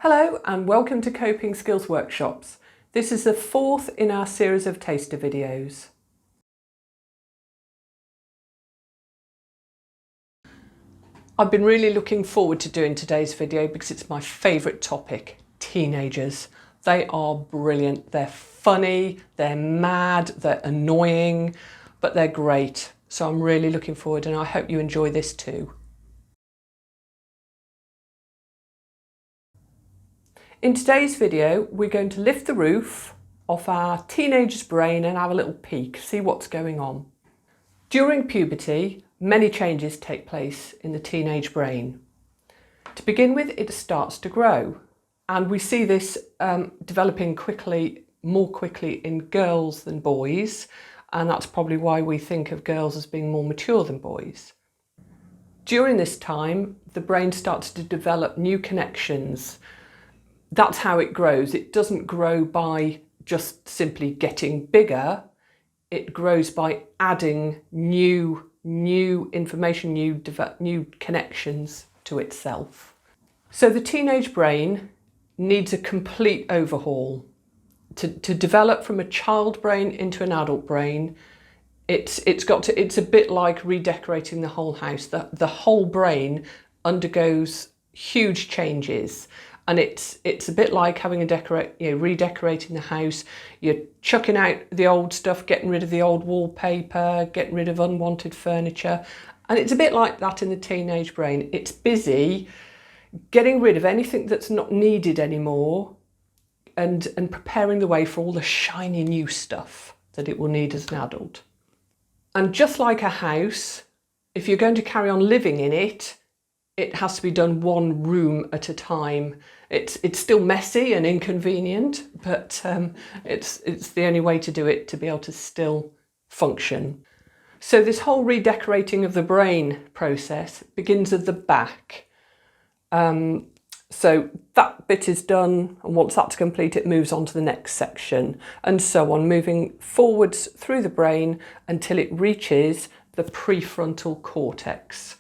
Hello and welcome to Coping Skills Workshops. This is the fourth in our series of taster videos. I've been really looking forward to doing today's video because it's my favourite topic, teenagers. They are brilliant, they're funny, they're mad, they're annoying, but they're great. So I'm really looking forward and I hope you enjoy this too. In today's video, we're going to lift the roof off our teenager's brain and have a little peek, see what's going on. During puberty, many changes take place in the teenage brain. To begin with, it starts to grow, and we see this developing more quickly in girls than boys, and that's probably why we think of girls as being more mature than boys. During this time, the brain starts to develop new connections. That's how it grows. It doesn't grow by just simply getting bigger. It grows by adding new information, new connections to itself. So the teenage brain needs a complete overhaul. To develop from a child brain into an adult brain, it's a bit like redecorating the whole house. The whole brain undergoes huge changes. And it's a bit like having redecorating the house. You're chucking out the old stuff, getting rid of the old wallpaper, getting rid of unwanted furniture. And it's a bit like that in the teenage brain. It's busy getting rid of anything that's not needed anymore and preparing the way for all the shiny new stuff that it will need as an adult. And just like a house, if you're going to carry on living in it, it has to be done one room at a time. It's still messy and inconvenient, but it's the only way to do it to be able to still function. So this whole redecorating of the brain process begins at the back. So that bit is done, and once that's complete, it moves on to the next section, and so on, moving forwards through the brain until it reaches the prefrontal cortex.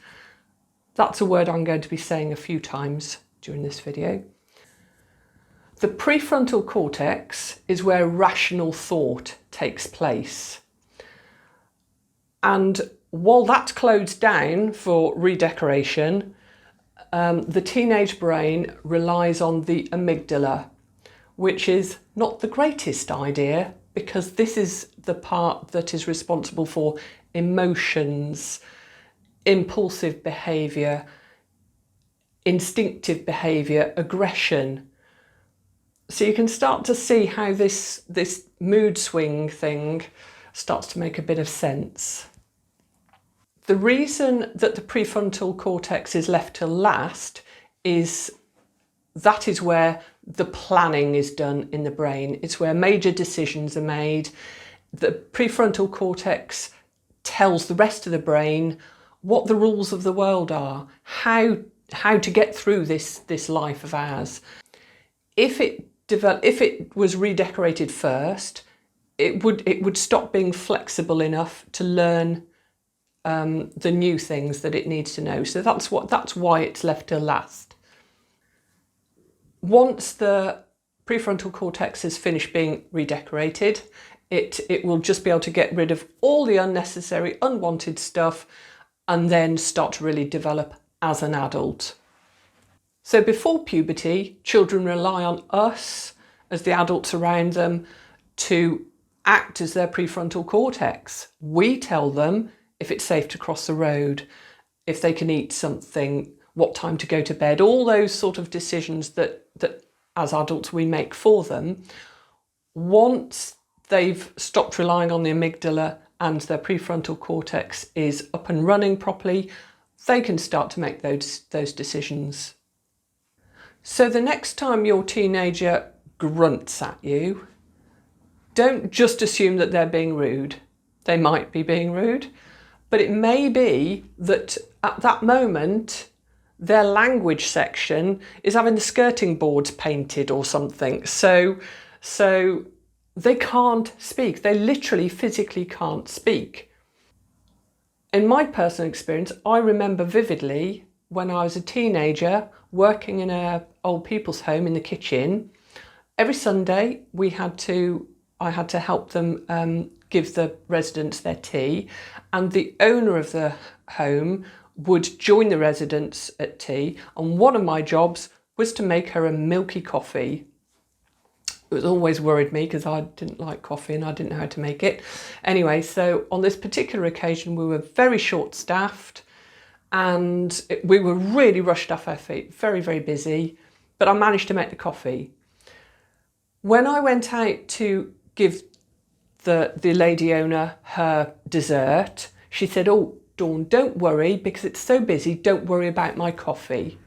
That's a word I'm going to be saying a few times during this video. The prefrontal cortex is where rational thought takes place. And while that's closed down for redecoration, the teenage brain relies on the amygdala, which is not the greatest idea because this is the part that is responsible for emotions, impulsive behaviour, instinctive behaviour, aggression. So you can start to see how this mood swing thing starts to make a bit of sense. The reason that the prefrontal cortex is left till last is that is where the planning is done in the brain. It's where major decisions are made. The prefrontal cortex tells the rest of the brain what the rules of the world are, how to get through this life of ours. If it was redecorated first, it would stop being flexible enough to learn the new things that it needs to know. So that's why it's left till last. Once the prefrontal cortex has finished being redecorated, it will just be able to get rid of all the unnecessary, unwanted stuff and then start to really develop as an adult. So before puberty, children rely on us as the adults around them to act as their prefrontal cortex. We tell them if it's safe to cross the road, if they can eat something, what time to go to bed, all those sort of decisions that as adults we make for them. Once they've stopped relying on the amygdala and their prefrontal cortex is up and running properly, they can start to make those decisions. So the next time your teenager grunts at you, don't just assume that they're being rude. They might be being rude, but it may be that at that moment, their language section is having the skirting boards painted or something. So they can't speak. They literally physically can't speak. In my personal experience, I remember vividly when I was a teenager, working in a old people's home in the kitchen, every Sunday I had to help them give the residents their tea, and the owner of the home would join the residents at tea, and one of my jobs was to make her a milky coffee. It was always worried me because I didn't like coffee and I didn't know how to make it. Anyway, so on this particular occasion we were very short-staffed and we were really rushed off our feet, very, very busy, but I managed to make the coffee. When I went out to give the lady owner her dessert, she said, "Oh, Dawn, don't worry, because it's so busy, don't worry about my coffee."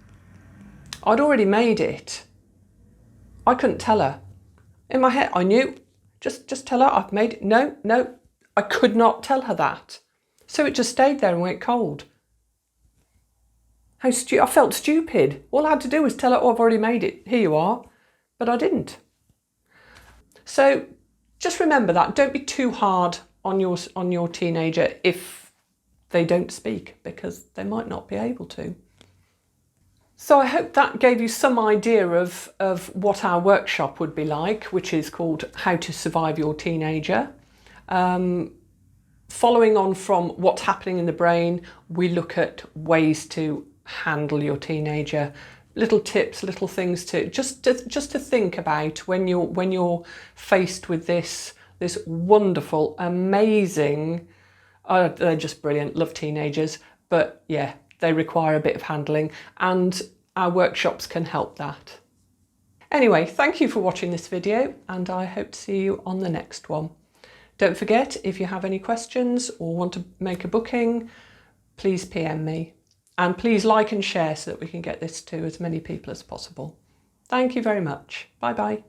I'd already made it. I couldn't tell her. In my head, I knew, just tell her I've made it. No, I could not tell her that. So it just stayed there and went cold. I felt stupid. All I had to do was tell her, "Oh, I've already made it, here you are." But I didn't. So just remember that. Don't be too hard on your teenager if they don't speak, because they might not be able to. So I hope that gave you some idea of what our workshop would be like, which is called How to Survive Your Teenager. Following on from what's happening in the brain, we look at ways to handle your teenager, little tips, little things to just to think about when you're faced with this wonderful, amazing. They're just brilliant. Love teenagers, but yeah, they require a bit of handling, and our workshops can help that. Anyway, thank you for watching this video, and I hope to see you on the next one. Don't forget, if you have any questions or want to make a booking, please PM me. And please like and share so that we can get this to as many people as possible. Thank you very much. Bye bye.